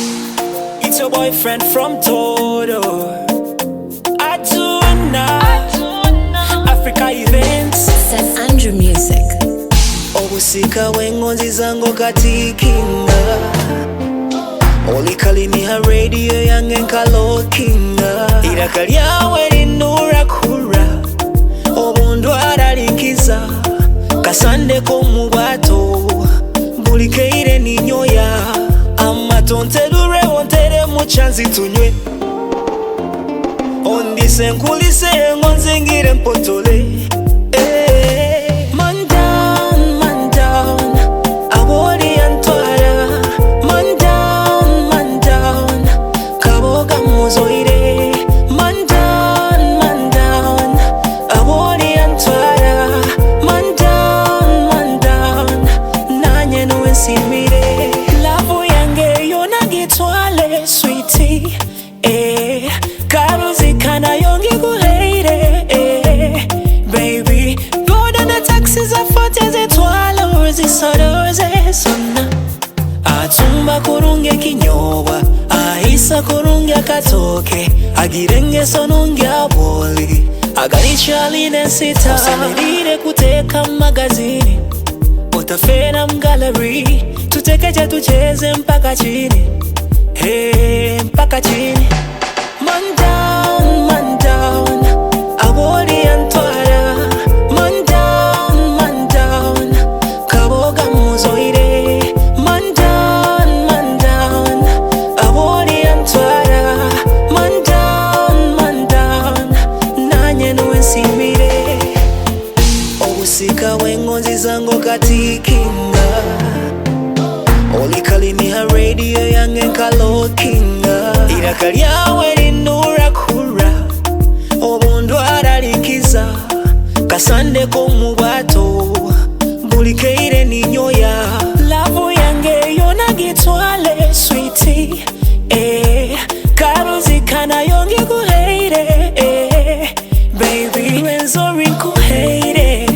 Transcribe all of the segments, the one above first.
It's your boyfriend from Todo, Ajuna, Africa events, St. Andrew music. Obusiika bwengonzi zange okatikinga, oli kalimi ha radio yange lokinga. Iraka lyawe linurra kuhurra, Obundwara linkiza. Kasande mu bwato, buli kaire ninyoya. Amata onterurre onteere mukyanzi tunywe. Ondiise nkuliise ngonze ngire mpotole. Man down, Abwoli yantwara. Man down, kaboga muzoire. Man down, Abwoli yantwara. Man down, nanye nuwe simire. Love yange yona gitwale sweetie, karuzikana yongi kuheire, baby. Go down the taxis afote zitwalo zisoroze sona. Atumba kurunge kinyowa, ahisa kurunge akatoke. Agirenge sonunge Abwoli, agarichali nensita. Osemerire kuteka magazini, utafena mgallery. Tutekeje tucheze mpaka chini, mpaka chini. Man down, Abwoli yantwara. Man down, kaboga muzoire. Man down, Abwoli yantwara. Man down, nanye nuwe simire. Obusiika bwengonzi zange okatikinga, oli kalimi ha radio yange lokinga. Iraka lyawe linurra kuhurra, Obundwara linkiza. Kasande mu bwato, buli kaire ninyoya. Love yange yona gitwale sweetie, karuzikana yongi kuheire, baby. Wenzori nkuheire,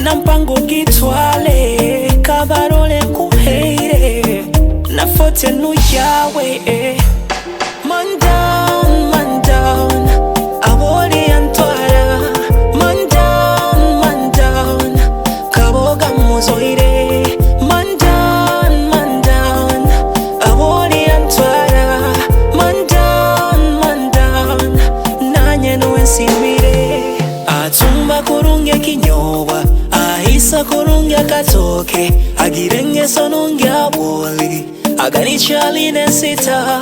nampango gitwale. Kabarole nkuheire, nafote lyawe. Man down, Abwoli yantwara. Man down, kaboga muzoire. Man down, Abwoli yantwara. Man down, nanye nuwe simire. Atumba kurunge kinyowa, ahisa kurunge akatoke. Agirenge sonunge Abwoli, agarichali nensita.